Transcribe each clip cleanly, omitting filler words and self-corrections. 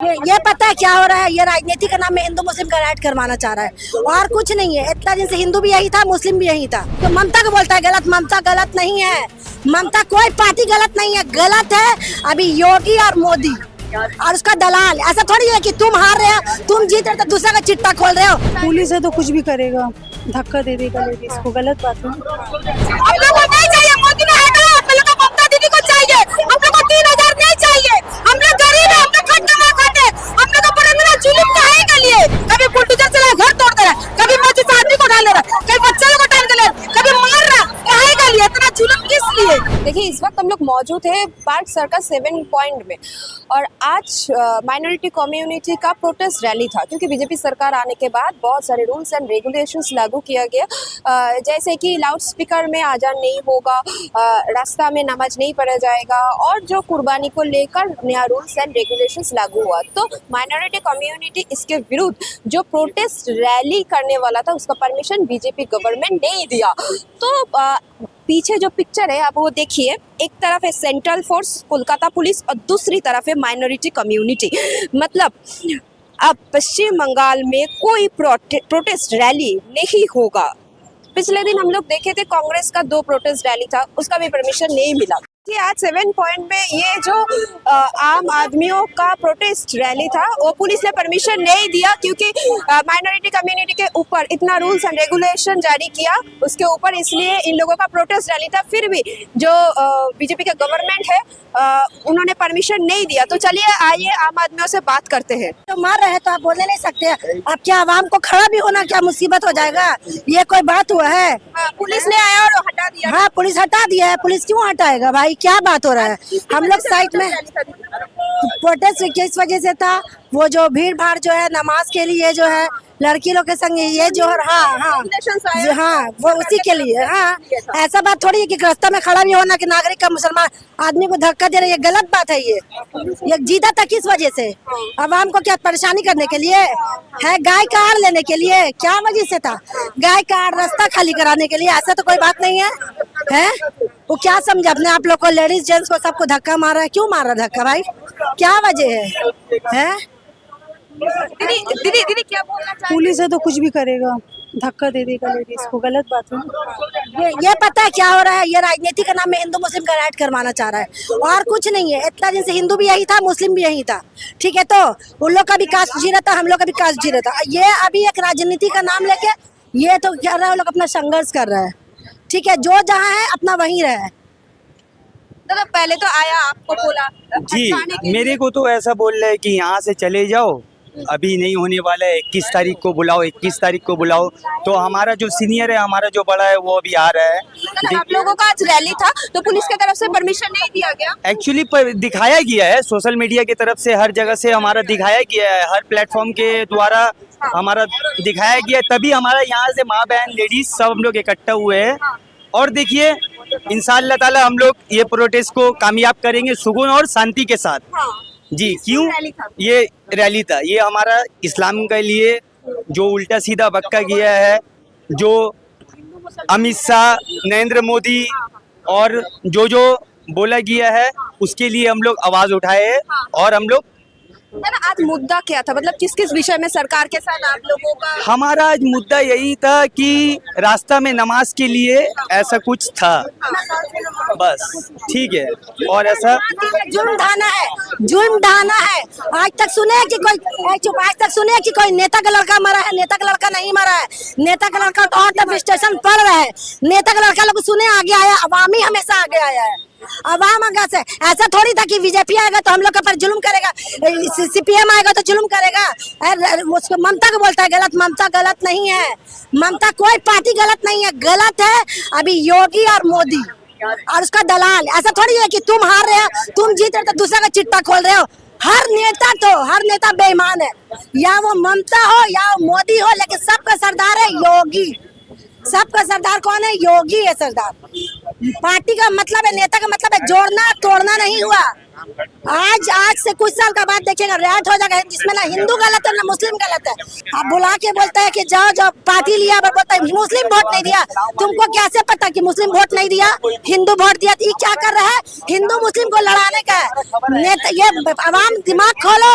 ये पता है क्या हो रहा है? ये राजनीति का नाम में हिंदू मुस्लिम का राइट करवाना चाह रहा है और कुछ नहीं है। इतना दिन से हिंदू भी यही था, मुस्लिम भी यही था। तो ममता को बोलता है गलत, ममता गलत नहीं है। ममता कोई पार्टी गलत नहीं है, गलत है अभी योगी और मोदी और उसका दलाल। ऐसा थोड़ी है कि तुम हार रहे हो, तुम जीत रहे हो तो दूसरा का चिट्टा खोल रहे हो। पुलिस है तो कुछ भी करेगा, धक्का दे देगा लेडीज को, गलत बात है। हम लोग को नहीं चाहिए मोदी ने हटाओ, हम लोग को ममता दीदी को चाहिए। हम लोग को 3000 नहीं चाहिए। हम लोग गरीब है, हम लोग खट्टा खाते हैं। हम लोग को पुराना जुलूम काहे के लिए? कभी बुलडोजर चला घर तोड़ दे रहा है, कभी मस्जिद से आदमी को डाल दे रहा है, कभी बच्चे लोग को टांग दे रहा है, कभी मार रहा है। काहे के लिए इतना जुलूम किस लिए? देखिए, इस वक्त हम लोग मौजूद है पार्क सर्कस 7 पॉइंट में और आज माइनॉरिटी कम्युनिटी का प्रोटेस्ट रैली था, क्योंकि बीजेपी सरकार आने के बाद बहुत सारे रूल्स एंड रेगुलेशंस लागू किया गया, जैसे कि लाउड स्पीकर में आजान नहीं होगा, रास्ता में नमाज नहीं पढ़ा जाएगा और जो कुर्बानी को लेकर नया रूल्स एंड रेगुलेशंस लागू हुआ। तो माइनॉरिटी कम्युनिटी इसके विरुद्ध जो प्रोटेस्ट रैली करने वाला था उसका परमिशन बीजेपी गवर्नमेंट नहीं दिया। तो पीछे जो पिक्चर है आप वो देखिए, एक तरफ है सेंट्रल फोर्स कोलकाता पुलिस और दूसरी तरफ है माइनॉरिटी कम्युनिटी। मतलब अब पश्चिम बंगाल में कोई प्रोटेस्ट रैली नहीं होगा। पिछले दिन हम लोग देखे थे कांग्रेस का 2 प्रोटेस्ट रैली था, उसका भी परमिशन नहीं मिला। कि आज 7 पॉइंट में ये जो आम आदमियों का प्रोटेस्ट रैली था वो पुलिस ने परमिशन नहीं दिया, क्योंकि माइनॉरिटी कम्युनिटी के ऊपर इतना रूल्स एंड रेगुलेशन जारी किया उसके ऊपर, इसलिए इन लोगों का प्रोटेस्ट रैली था। फिर भी जो बीजेपी का गवर्नमेंट है उन्होंने परमिशन नहीं दिया। तो चलिए आइए आम आदमियों से बात करते हैं। तो मार रहे हैं तो आप बोलने नहीं सकते। अब क्या आवाम को खड़ा भी होना क्या मुसीबत हो जाएगा? ये कोई बात हुआ है? पुलिस ने आया और हटा दिया। हाँ, पुलिस हटा दिया है। पुलिस क्यों हटाएगा भाई? क्या बात हो रहा है? हम लोग साइड में प्रोटेस्ट किस वजह से था? वो जो भीड़ भाड़ जो है नमाज के लिए जो है लड़की लोग के संग ये जो है, हाँ वो उसी के लिए। हाँ, ऐसा बात थोड़ी है कि रास्ता में खड़ा भी होना कि नागरिक का मुसलमान आदमी को धक्का दे रहे, ये गलत बात है। ये जीता था किस वजह से? आवाम को क्या परेशानी करने के लिए है? गाय का आड़ लेने के लिए? क्या वजह से था? गाय का आड़ रास्ता खाली कराने के लिए? ऐसा तो कोई बात नहीं है। वो क्या समझे अपने आप लोग को? लेडीज जेंट्स को सबको धक्का मारा है। क्यों मार रहा धक्का भाई? क्या वजह है? दीदी क्या बोलना चाहिए? पुलिस है तो कुछ भी करेगा, धक्का दे देगा लेडीज को, गलत बात है। ये पता है क्या हो रहा है? ये राजनीति का नाम में हिंदू मुस्लिम का राइट करवाना चाह रहा है और कुछ नहीं है। इतना दिन से हिंदू भी यही था, मुस्लिम भी यही था। ठीक है, तो उन लोग का भी कास्ट जी रहा था, हम लोग का भी कास्ट जी रहा था। ये अभी एक राजनीति का नाम लेके ये तो कर रहा है, लोग अपना संघर्ष कर रहा है। ठीक है, जो जहाँ है अपना वहीं रहे। दादा पहले तो आया आपको बोला जी, मेरे को तो ऐसा बोल रहा है कि यहाँ से चले जाओ, अभी नहीं होने वाला है, 21 तारीख को बुलाओ, 21 तारीख को बुलाओ। तो हमारा जो सीनियर है, हमारा जो बड़ा है वो अभी आ रहा है। आप लोगों का आज रैली था तो पुलिस की तरफ से परमिशन नहीं दिया गया? एक्चुअली दिखाया गया है, सोशल मीडिया की तरफ से हर जगह से हमारा दिखाया गया है, हर प्लेटफॉर्म के द्वारा हमारा दिखाया गया है, तभी हमारा यहाँ से माँ बहन लेडीज सब हम लोग इकट्ठा हुए हैं। और देखिए, इंशाअल्लाह ताला हम लोग ये प्रोटेस्ट को कामयाब करेंगे सुकून और शांति के साथ। जी, क्यों ये रैली था? ये हमारा इस्लाम के लिए जो उल्टा सीधा बक्का गया है, जो अमित शाह, नरेंद्र मोदी और जो बोला गया है, उसके लिए हम लोग आवाज उठाए हैं। और हम लोग आज मुद्दा क्या था? मतलब किस किस विषय में सरकार के साथ आप लोगों का? हमारा आज मुद्दा यही था कि रास्ता में नमाज के लिए ऐसा कुछ था, बस। ठीक है, और ऐसा जुर्म ढाना है। आज तक सुने कि कोई नेता का लड़का मरा है? नेता का लड़का नहीं मरा है। नेता का लड़का आउट ऑफ स्टेशन पड़ रहा है। नेता का लड़का लोग सुने आगे आया, अवामी हमेशा आगे आया है। अवाम आगे से ऐसा थोड़ी था कि बीजेपी आएगा तो हम लोग पर जुल्म करेगा, सीपीएम आएगा तो जुल्म करेगा। उसको ममता को बोलता है गलत, ममता गलत नहीं है। ममता कोई पार्टी गलत नहीं है, गलत है अभी योगी और मोदी और उसका दलाल। ऐसा थोड़ी है कि तुम हार रहे हो, तुम जीत रहे हो तो दूसरा का चिट्टा खोल रहे हो। हर नेता बेईमान है, या वो ममता हो या वो मोदी हो, लेकिन सबका सरदार है योगी। सबका सरदार कौन है? योगी है सरदार। पार्टी का मतलब है, नेता का मतलब है जोड़ना तोड़ना नहीं हुआ। आज से कुछ साल का बाद देखिएगा रैट हो जाएगा, जिसमें ना हिंदू गलत है ना मुस्लिम गलत है। आप बुला के बोलते हैं कि जाओ जाओ पार्टी लिया, बोलता है मुस्लिम वोट नहीं दिया। तुमको कैसे पता कि मुस्लिम वोट नहीं दिया, हिंदू वोट दिया? ये क्या कर रहा है? हिंदू मुस्लिम को लड़ाने का है। नेता ये आवाम दिमाग खोलो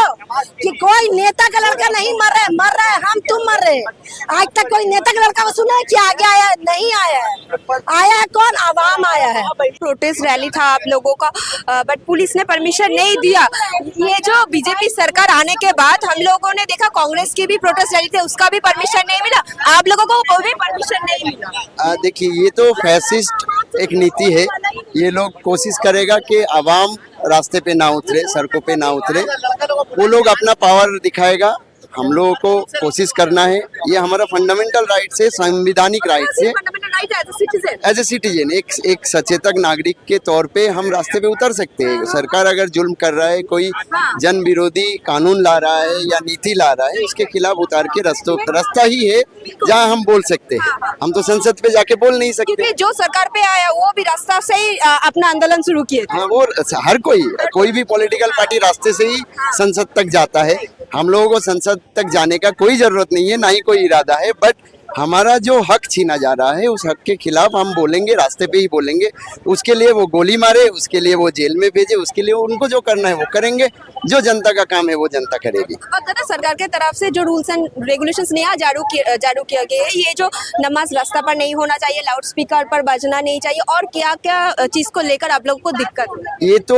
कि कोई नेता का लड़का नहीं मर रहा है, हम तुम मर रहे। आज तक कोई नेता का लड़का सुना है कि आगे आया? नहीं आया है। आया है कौन? आवाम आया है। प्रोटेस्ट रैली था आप लोगों का, बट पुलिस ने परमिशन नहीं दिया। ये जो बीजेपी सरकार आने के बाद हम लोगों ने देखा कांग्रेस की भी प्रोटेस्ट रैली थी, उसका भी परमिशन नहीं मिला, आप लोगों को कोई भी परमिशन नहीं मिला। देखिए, ये तो फैसिस्ट एक नीति है। ये लोग कोशिश करेगा कि आवाम रास्ते पे ना उतरे, सड़कों पे ना उतरे। वो लोग अपना पावर दिखाएगा। हम लोगों को कोशिश करना है, ये हमारा फंडामेंटल राइट से, संवैधानिक राइट से एज ए सिटीजन, एक सचेतक नागरिक के तौर पे हम रास्ते पे उतर सकते हैं। सरकार अगर जुल्म कर रहा है, कोई जन विरोधी कानून ला रहा है या नीति ला रहा है, उसके खिलाफ उतार के रास्ता ही है जहाँ हम बोल सकते हैं। हम तो संसद पे जाके बोल नहीं सकते। जो सरकार पे आया वो भी रास्ता से ही अपना आंदोलन शुरू किए थे। हाँ, वो हर कोई भी पॉलिटिकल पार्टी रास्ते से ही संसद तक जाता है। हम लोगों को संसद तक जाने का कोई जरूरत नहीं है, ना ही कोई इरादा है। बट हमारा जो हक छीना जा रहा है, उस हक के खिलाफ हम बोलेंगे, रास्ते पे ही बोलेंगे। उसके लिए वो गोली मारे, उसके लिए वो जेल में भेजे, उसके लिए उनको जो करना है वो करेंगे। जो जनता का काम है वो जनता करेगी। और दादा, सरकार के तरफ से जो रूल्स एंड रेगुलेशंस नया जारी किया गया है, ये जो नमाज रास्ता पर नहीं होना चाहिए, लाउड स्पीकर पर बजना नहीं चाहिए, और क्या क्या चीज को लेकर आप लोगों को दिक्कत है? ये तो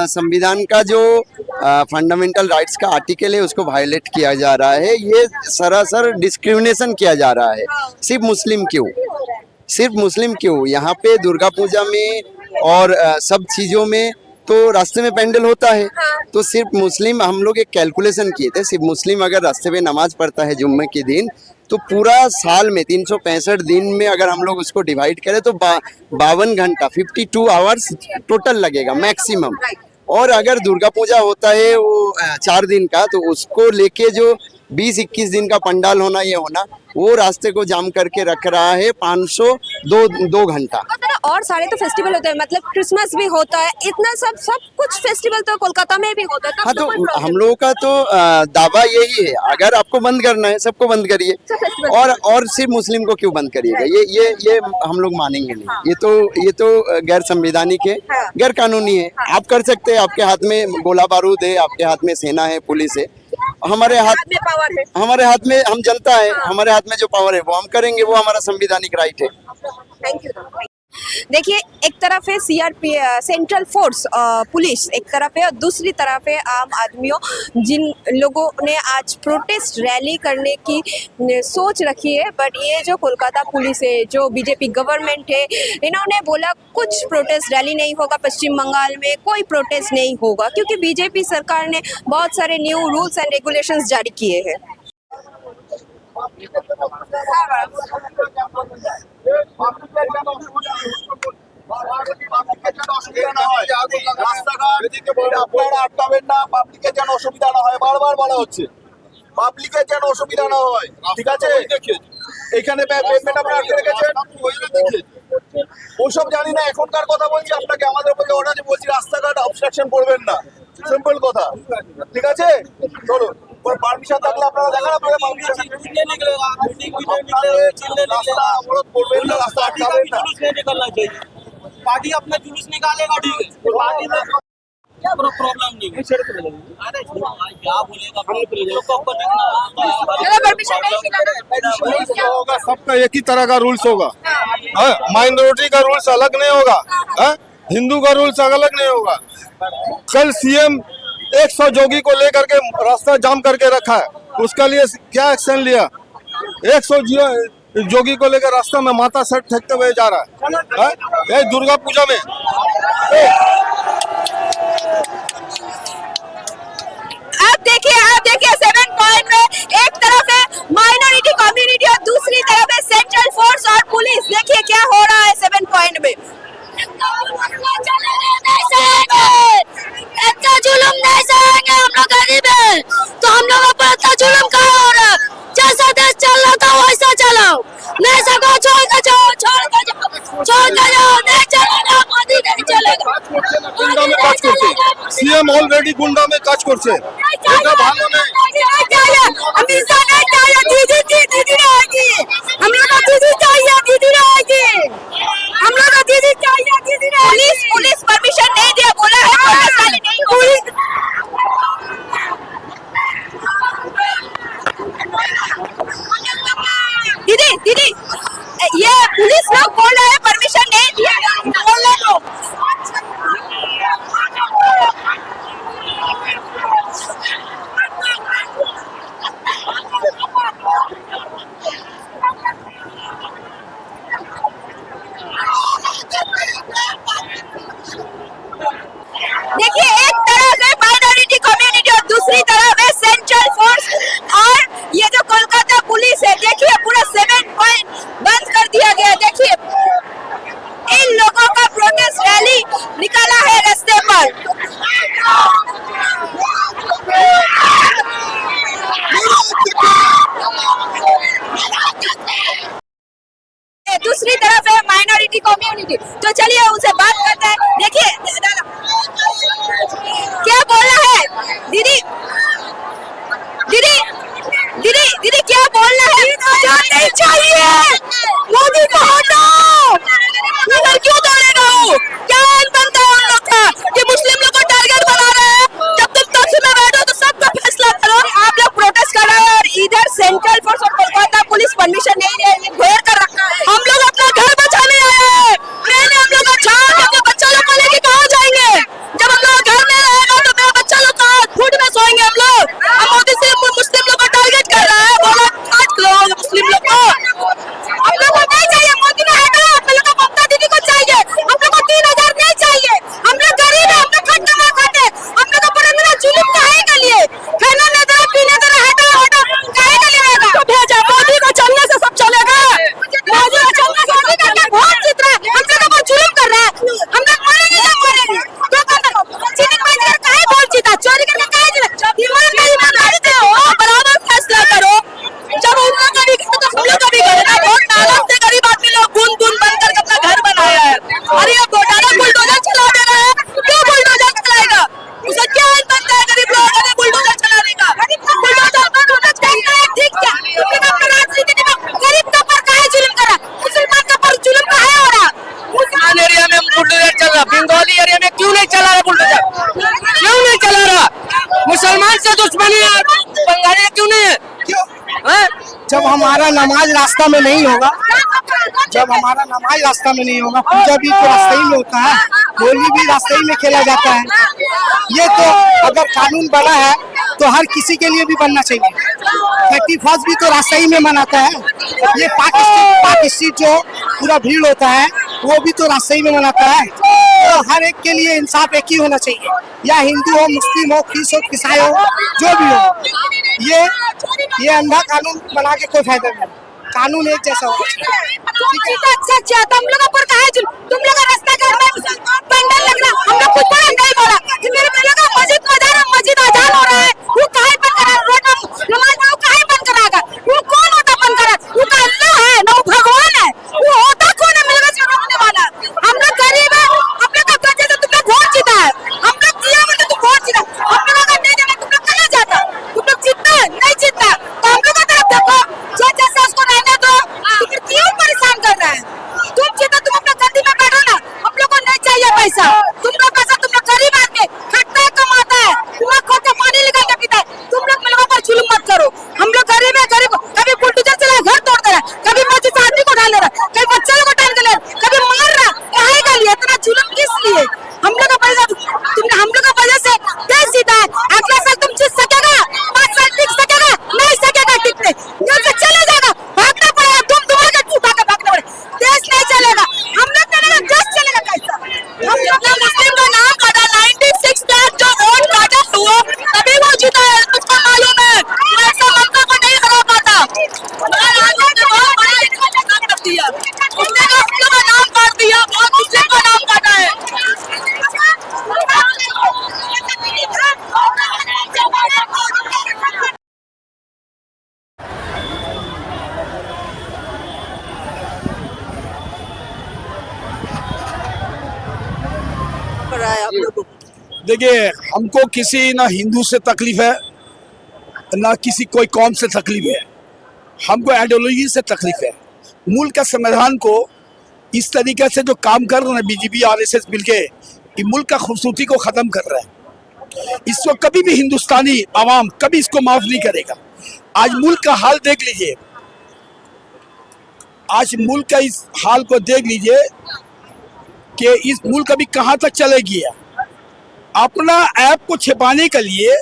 संविधान का जो फंडामेंटल राइट्स का आर्टिकल है, उसको वायलेट किया जा रहा है। ये सरासर डिस्क्रिमिनेशन किया जा रहा है। सिर्फ मुस्लिम क्यों? यहाँ पे दुर्गा पूजा में और सब चीजों में तो रास्ते में पेंडल होता है। तो सिर्फ मुस्लिम, हम लोग एक कैलकुलेशन किए थे, सिर्फ मुस्लिम अगर रास्ते पे नमाज पढ़ता है जुम्मे के दिन, तो पूरा साल में 365 दिन में अगर हम लोग उसको डिवाइड करें तो 52 घंटा 52 आवर्स टोटल लगेगा मैक्सिमम। और अगर दुर्गा पूजा होता है वो 4 दिन का, तो उसको लेके जो 20-21 दिन का पंडाल होना, ये होना, वो रास्ते को जाम करके रख रहा है 502 घंटा। और सारे तो फेस्टिवल होते हैं, मतलब क्रिसमस भी होता है, इतना सब कुछ फेस्टिवल तो कोलकाता में भी होता है। हाँ, तो हम लोगों का तो दावा यही है, अगर आपको बंद करना है सबको बंद करिए, और सिर्फ मुस्लिम को क्यों बंद करिएगा? ये हम लोग मानेंगे नहीं। ये तो गैर संवैधानिक है, गैर कानूनी है। आप कर सकते हैं, आपके हाथ में गोला बारूद है, आपके हाथ में सेना है, पुलिस है। हमारे हाथ में पावर है, हमारे हाथ में हम जनता है, हमारे हाथ में जो पावर है वो हम करेंगे, वो हमारा संवैधानिक राइट है। Thank you. देखिए, एक तरफ है सीआरपी सेंट्रल फोर्स पुलिस, एक तरफ है, और दूसरी तरफ है आम आदमियों, जिन लोगों ने आज प्रोटेस्ट रैली करने की सोच रखी है। बट ये जो कोलकाता पुलिस है, जो बीजेपी गवर्नमेंट है, इन्होंने बोला कुछ प्रोटेस्ट रैली नहीं होगा, पश्चिम बंगाल में कोई प्रोटेस्ट नहीं होगा, क्योंकि बीजेपी सरकार ने बहुत सारे न्यू रूल्स एंड रेगुलेशंस जारी किए हैं। আপনারা আটকাবেন না, পাবলিকের যেন অসুবিধা না হয়, বারবার বলা হচ্ছে পাবলিকের যেন অসুবিধা না হয়, ঠিক আছে? এখানে পেমেন্ট আপনারা আটকে রেখেছেন, ওসব জানি না, এখনকার কথা বলছি আপনাকে। আমাদের উপরে অর্ডার বলছি রাস্তাঘাট অবস্ট্রাকশন করবেন না, সিম্পল কথা, ঠিক আছে? চলুন, পারমিশন থাকলে আপনারা দেখান, আপনারা পারমিশন রাস্তা অবরোধ করবেন না, রাস্তা আটকাবেন না। पार्टी अपना जुलूस निकालेगा, ठीक है, पार्टी में क्या प्रॉब्लम नहीं है। अरे क्या बोलेगा, होगा सबका एक ही तरह का रूल्स होगा। माइनॉरिटी का रूल्स अलग नहीं होगा, हिंदू का रूल्स अलग नहीं होगा। कल सीएम 100 जोगी को लेकर के रास्ता जाम करके रखा है, उसका लिए क्या एक्शन लिया? 100 जोगी को लेकर रास्ता में माथा सट फेंकते हुए जा रहा है दुर्गा पूजा में। आप देखिए 7 पॉइंट में एक तरफ है माइनॉरिटी कम्युनिटी और दूसरी तरफ है सेंट्रल फोर्स और पुलिस। देखिए क्या हो रहा है 7 पॉइंट में। इतना जुल्म नहीं सहेंगे हम लोग, गरीब है तो हम लोगों पर इतना जुल्म कहाँ हो रहा है? जैसा देश चल रहा था वैसा चलो, नहीं सको छोड़ के जाओ, नहीं चलेगा, मोदी नहीं चलेगा। वीजा नहीं चाहिए, दीदी रहेगी। हम लोग को दीदी चाहिए, दीदी रहेगी। हम लोग को दीदी चाहिए, दीदी रहेगी। पुलिस परमिशन नहीं दिया, बोला है प्रोटेस्ट रैली नहीं होगी। दीदी ये पुलिस लोग बोल रहे हैं परमिशन नहीं दिया, बोल रहे हो। देखिए, एक तरफ है माइनॉरिटी कम्युनिटी और दूसरी तरफ है सेंट्रल फोर्स और ये जो कोलकाता पुलिस है। देखिए पूरा 7 पॉइंट बंद कर दिया गया। देखिए इन लोगों का प्रोटेस्ट रैली निकाला है रास्ते पर। दूसरी तरफ है माइनॉरिटी कम्युनिटी। तो चलिए उनसे बात करते हैं। देखिए क्या बोल रहा है दीदी क्या बोल रहा है? नहीं चाहिए, मोदी को हटाओ। इधर क्यों दौड़ेगा वो? क्या बनता है उन लोग का कि मुस्लिम लोग को टारगेट बना रहे हैं? जब तुम तख्त में बैठो तो सबका फैसला करो। आप लोग प्रोटेस्ट कर रहे हैं और इधर सेंट्रल फोर्स और कोलकाता पुलिस परमिशन नहीं दे रही, घेर कर रखा है। हम लोग अपना घर बचाने आए हैं। मैंने हम लोग अच्छा अपने बच्चा लोग को लेके कहाँ जाएंगे? जब हम लोग घर में रहेगा तो मेरा बच्चा लोग कहाँ फूड में सोएंगे हम लोग? मोदी सिर्फ मुस्लिम लोग को टारगेट कर रहा है, बोला काट लो मुस्लिम लोग को। हम लोग को नहीं चाहिए, मोदी ने हटाओ। हम लोग को ममता दीदी को चाहिए। हम लोग को 3000 नहीं चाहिए। हम लोग गरीब है, हम लोग खट्टा मार खाते। हम लोग को पूरा मेरा जुलूम काहे के लिए? खाना नहीं दे रहा, पीने दे रहा, हटाओ काहे के लिए रहेगा? तो भेजा मोदी को चलने से सब चलेगा। मोदी को चलने से मोदी का वोट जीत रहा है। हम लोग को जुलूम कर रहा है। हम लोग मरेंगे या मरेंगे? तो चीटिंग में काहे वोट जीता? चोरी करके काहे जीता? ईमानदारी से हो, बराबर फैसला करो। जब उन लोग का भी तो हम लोग का भी करना। बहुत नाराज से गरीब आदमी लोग बूंद बंद करके अपना घर बनाया है। और ये घोटाला बुलडोजर चला दे रहा है। क्यों बुलडोजर चलाएगा? उसे क्या बनता है गरीब लोगों ने बुलडोजर चलाने का? बुलडोजर बंद होना चाहिए, ठीक क्या? क्योंकि अपना राजनीति में गरीब का पर काहे जुल्म कर रहा? मुसलमान का पर जुल्म काहे हो रहा? मुसलमान एरिया में बुलडोजर चल रहा, बंगाली एरिया में क्यों नहीं चला रहा बुलडोजर? क्यों नहीं चला रहा? मुसलमान से दुश्मनी है, बंगाली क्यों नहीं है? जब हमारा नमाज रास्ता में नहीं होगा, जब हमारा नमाज रास्ता में नहीं होगा, पूजा भी तो रास्ते ही में होता है, होली भी रास्ते ही में खेला जाता है। ये तो अगर कानून बना है तो हर किसी के लिए भी बनना चाहिए। 31 भी तो रास्ते ही में मनाता है। ये पाक स्ट्रीट जो पूरा भीड़ होता है वो भी तो रास्ते ही में मनाता है। तो हर एक के लिए इंसाफ एक ही होना चाहिए, या हिंदू हो, मुस्लिम हो, ख्रिस्त हो, ईसाई हो, जो भी हो। ये अंधा कानून बना के कोई फायदा नहीं। कानून एक जैसा होगा। अच्छा तुम लोगों पर कहा है? तुम लोग का रास्ता कर पंडल लग रहा। हम लोग खुद पर नहीं बोला कि मेरे बेटा का मस्जिद अजान हो रहा है। वो काहे बंद करा? रोड में नमाज वो काहे बंद कराएगा? वो कौन होता बंद करा? वो का अल्लाह है ना, वो भगवान है। वो होता कौन है मिलने से रोकने वाला? हम लोग गरीब है। हम लोग का वजह से तुम लोग वोट जीता है। हम लोग दिया मतलब तुम वोट जीता। हम लोग का नहीं देना तुम लोग कहाँ जाता? तुम लोग जीतता नहीं जीतता तो हम लोग का तरफ देखो। जो जैसे उसको रहने दो। तुम क्यों परेशान कर रहे हैं? तुम जीता, तुम अपना गद्दी में बैठो ना। हम लोग को नहीं चाहिए पैसा। तुम लोग पैसा, तुम लोग गरीब आदमी खटता है, कमाता है, कुआं खोद के पानी निकाल के पीता है। तुम लोग लोगों पर जुल्म मत करो। हम लोग गरीब है, गरीब कभी बुलडोजर चला घर तोड़ दे रहा है, कभी मस्जिद से आदमी को डाल दे रहा है, कभी बच्चे लोग को टांग दे रहा है, कभी मार रहा। काहे के लिए इतना जुल्म किस लिए? हम लोग का पैसा तुमने हम लोग का वजह से देश जीता है। अगला साल तुम जीत सकेगा? 5 साल टिक सकेगा? नहीं सकेगा टिकने। जब से चले जाएगा, भागना पड़ेगा, तुम तुम्हारे उठा के भागना पड़ेगा। देश नहीं चलेगा। हम लोग चलेगा, देश चलेगा कैसा? हम लोग मुस्लिम का नाम काटा 96 तक जो वोट काटा हुआ तभी वो जीता है। तुझको मालूम है ऐसा ममता को नहीं हरा पाता। बहुत बड़ा काम कर दिया उसने, का नाम काट दिया, बहुत मुस्लिम का नाम काटा है। देखिए, हमको किसी ना हिंदू से तकलीफ है, ना किसी कोई कौम से तकलीफ है, हमको आइडियोलॉजी से तकलीफ है। मुल्क का संविधान को इस तरीके से जो काम कर रहे हैं बीजेपी आरएसएस मिलके, ये मुल्क का खूबसूरती को ख़त्म कर रहा है। इसको कभी भी हिंदुस्तानी आवाम कभी इसको माफ़ नहीं करेगा। आज मुल्क का हाल देख लीजिए, आज मुल्क का इस हाल को देख लीजिए कि इस मुल्क अभी कहाँ तक चले गया। अपना ऐप को छिपाने के लिए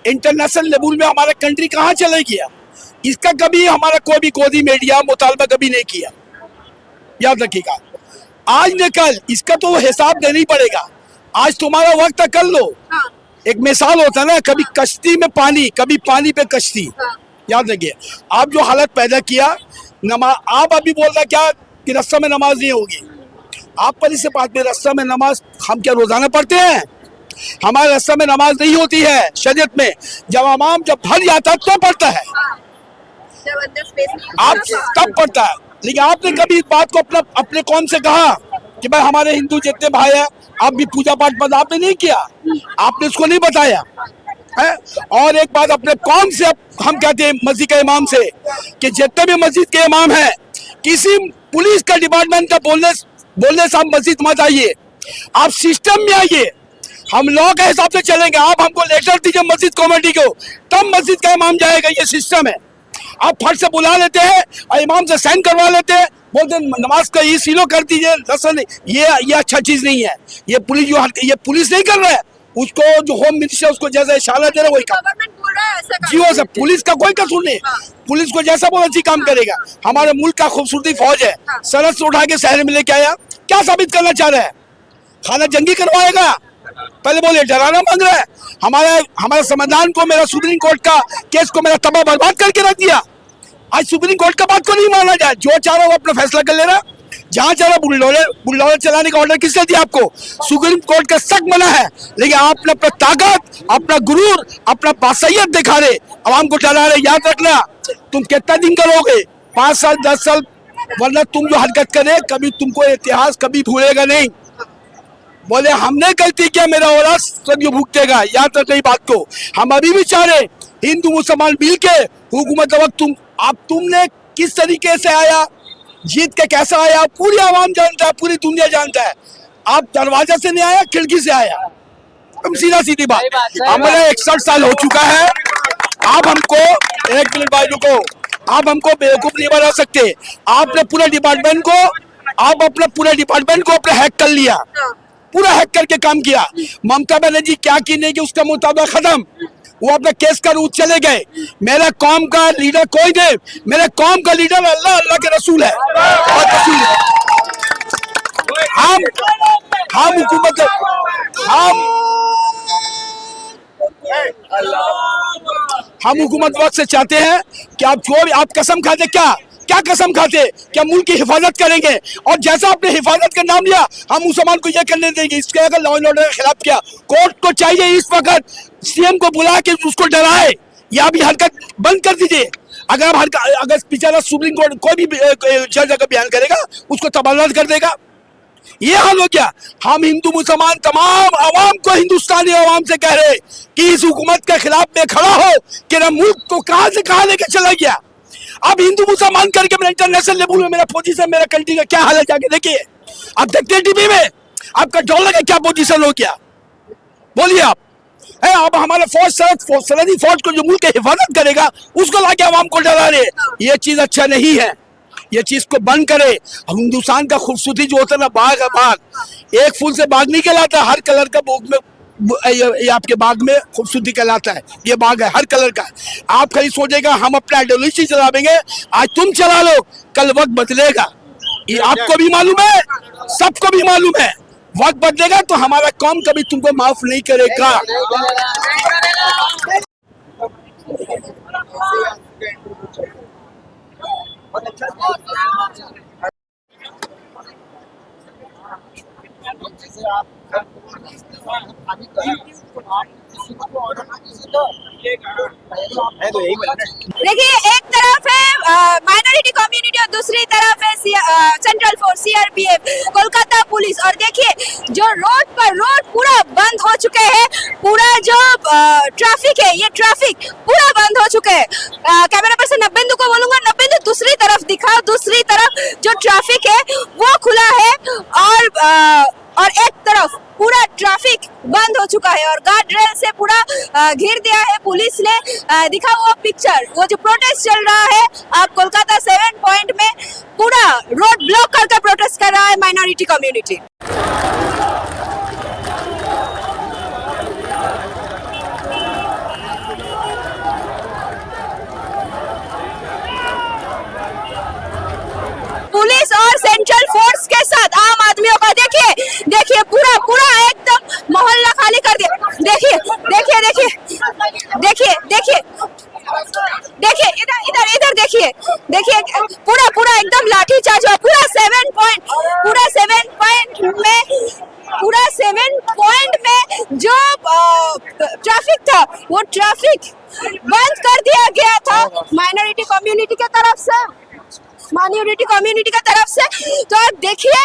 इंटरनेशनल लेवल में हमारा कंट्री कहाँ चले गया, इसका कभी हमारा कोई भी गोदी मीडिया मुतालबा कभी नहीं किया। याद रखिएगा, आज न कल इसका तो हिसाब देना ही पड़ेगा। आज तुम्हारा वक्त है, कर लो। एक मिसाल होता है ना, कभी कश्ती में पानी, कभी पानी पे कश्ती। याद रखिए, आप जो हालत पैदा किया, नमाज आप अभी बोल रहे क्या कि रस्ता में नमाज नहीं होगी। आप पर इससे बात में रस्ता में नमाज हम क्या रोजाना पढ़ते हैं? हमारे रस्ता में नमाज नहीं होती है शरीयत में। जब इमाम जब भर जाता है तो पढ़ता है, आप तब पढ़ता है। लेकिन आपने कभी इस बात को अपने कौम से कहा कि भाई हमारे हिंदू जितने भाई हैं आप भी पूजा पाठ बंद? आपने नहीं किया, आपने उसको नहीं बताया है। और एक बात अपने कौम से हम कहते हैं मस्जिद के इमाम से कि जितने भी मस्जिद के इमाम हैं, किसी पुलिस का डिपार्टमेंट का बोलने से आप मस्जिद मत आइए, आप सिस्टम में आइए। हम लॉ के हिसाब से चलेंगे। आप हमको लेटर दीजिए मस्जिद कमेटी को, तब मस्जिद का इमाम जाएगा। ये सिस्टम है। आप फट से बुला लेते हैं और इमाम से साइन करवा लेते हैं, बोलते नमाज का ये सीलो कर दीजिए, रस्म नहीं। ये अच्छा चीज नहीं है। ये पुलिस जो ये पुलिस नहीं कर रहा है, उसको जो होम मिनिस्टर उसको जैसा इशारा दे रहा है वही काम। जी वो सब, पुलिस का कोई कसूर नहीं। पुलिस को जैसा बोला जी काम करेगा। हमारे मुल्क का खूबसूरती फौज है, सरहद से उठा के शहर में लेके आया। क्या साबित करना चाह रहा है? खाना जंगी करवाएगा? पहले बोले डराना मांग रहा है। हमारे संविधान को, मेरा सुप्रीम कोर्ट का केस को मेरा तबाह बर्बाद करके रख दिया। आज सुप्रीम कोर्ट का बात को नहीं माना जाए, जो चाह रहा वो अपना फैसला कर ले रहा। जहाँ चाह रहा बुलडोजर चलाने का ऑर्डर किसने दिया आपको? सुप्रीम कोर्ट का सख्त मना है। लेकिन आपने अपना ताकत, अपना गुरूर, अपना बासैयत दिखा रहे, आवाम को डरा रहे। याद रखना, तुम कितना दिन करोगे? 5 साल 10 साल, वरना तुम जो हरकत करे कभी तुमको इतिहास कभी भूलेगा नहीं। बोले हमने गलती किया, मेरा औलाद सदियों भुगतेगा। याद रखना बात को। हम अभी भी चाह रहे हिंदू मुसलमान मिल के हुकूमत वक्त तुमने किस तरीके से आया, जीत के कैसा आया, पूरी आवाम जानता है, पूरी दुनिया जानता है। आप दरवाजा से नहीं आया, खिड़की से आया। हम सीधा सीधी बात। हमारा 61 साल हो चुका है। आप हमको, एक मिनट भाई रुको, आप हमको बेवकूफ नहीं बना सकते। आपने पूरे डिपार्टमेंट को, आप अपना पूरे डिपार्टमेंट को अपने हैक कर लिया, पूरा हैक करके काम किया। ममता बनर्जी क्या की नहीं कि उसका मुताबिक खत्म, वो अपने केस का रूट चले गए। मेरा कौम का लीडर कोई नहीं, मेरे कौम का लीडर अल्लाह, अल्लाह के रसूल है और रसूल है। हम हुकूमत, हम हुकूमत वक्त से चाहते हैं कि आप जो भी आप कसम खाते, क्या कसम खाते? क्या मुल्क की हिफाजत करेंगे? और जैसा आपने हिफाजत का नाम लिया, हम मुसलमान को यह करने देंगे। इसके अगर लॉ एंड ऑर्डर के खिलाफ किया, कोर्ट को चाहिए इस वक्त सीएम को बुला के उसको डराए, या भी हरकत बंद कर दीजिए। अगर बेचारा सुप्रीम कोर्ट कोई भी जज अगर बयान करेगा, उसको तबादला कर देगा। ये हाल हो गया। हम हिंदू मुसलमान तमाम आवाम को, हिंदुस्तानी आवाम से कह रहे कि इस हुकूमत के खिलाफ में खड़ा हो कि ना मुल्क को कहां से कहां लेके चला गया। अब हिंदू मुसलमान करके मेरा इंटरनेशनल लेवल में मेरा पोजीशन, मेरा कंट्री का क्या हाल है जाके देखिए। आप देखते हैं टीवी में, आपका डॉलर का क्या पोजीशन हो गया, बोलिए आप। है अब हमारा सरहदी फौज को जो मुल्क की हिफाजत करेगा, उसको लाके आवाम को डरा रहे। ये चीज अच्छा नहीं है, ये चीज को बंद करे। हिंदुस्तान का खूबसूरती जो होता है ना, बाग है बाग, एक फूल से बाग नहीं कहलाता। हर कलर का बोग में ये आपके बाग में खूबसूरती कहलाता है। ये बाग है हर कलर का। आप कहीं सोचेगा हम अपना आइडियोलॉजी चलावेंगे, आज तुम चला लो, कल वक्त बदलेगा। ये आपको भी मालूम है, सबको भी मालूम है। वक्त बदलेगा तो हमारा कौम कभी तुमको माफ नहीं करेगा। देखिए, एक तरफ है माइनॉरिटी कम्युनिटी और दूसरी तरफ है central force CRPF, Kolkata police. और देखिए जो रोड पूरा बंद हो चुके हैं, पूरा जो ट्रैफिक है ये ट्रैफिक पूरा बंद हो चुके हैं। कैमरा पर्सन नब्बेंदु को बोलूंगा, नब्बेंदु दूसरी तरफ दिखाओ, दूसरी तरफ जो ट्रैफिक है वो खुला है और एक तरफ पूरा ट्रैफिक बंद हो चुका है और गार्ड रेल से पूरा घेर दिया है पुलिस ने। दिखाओ वो पिक्चर, वो जो प्रोटेस्ट चल रहा है आप कोलकाता 7 पॉइंट में, पूरा रोड ब्लॉक करके प्रोटेस्ट कर रहा है माइनॉरिटी कम्युनिटी। पुलिस और सेंट्रल फोर्स के साथ आम आदमियों का देखिए पूरा एकदम मोहल्ला खाली कर दिया। देखिए इधर देखिए पूरा एकदम लाठी चार्ज हुआ। पूरा 7 पॉइंट में जो ट्रैफिक था वो ट्रैफिक बंद कर दिया गया था माइनॉरिटी कम्युनिटी की तरफ से। तो आप देखिए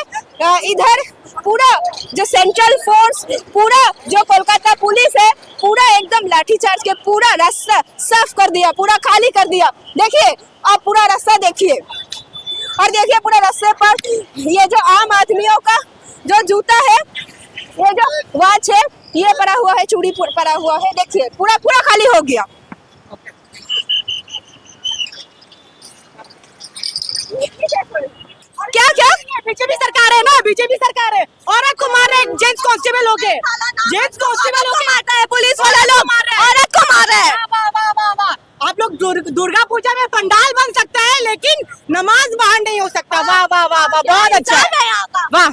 इधर पूरा जो सेंट्रल फोर्स, पूरा जो कोलकाता पुलिस है, पूरा एकदम लाठीचार्ज के पूरा रास्ता साफ कर दिया, पूरा खाली कर दिया। देखिए आप पूरा रास्ता देखिए और देखिए पूरा रास्ते पर ये जो आम आदमियों का जो जूता है, ये जो वॉच है, ये पड़ा हुआ है, चूड़ी पड़ा हुआ है, देखिए पूरा खाली हो गया। क्या बीजेपी सरकार है ना, बीजेपी सरकार है। औरत को मार रहे, जेंट्स कांस्टेबल हो गए, मारता है पुलिस वाला लोग, औरत को मार रहे हैं। आप लोग दुर्गा पूजा में पंडाल बन सकता है लेकिन नमाज बाहर नहीं हो सकता। वाह वाह वाह वाह, बहुत अच्छा, वाह।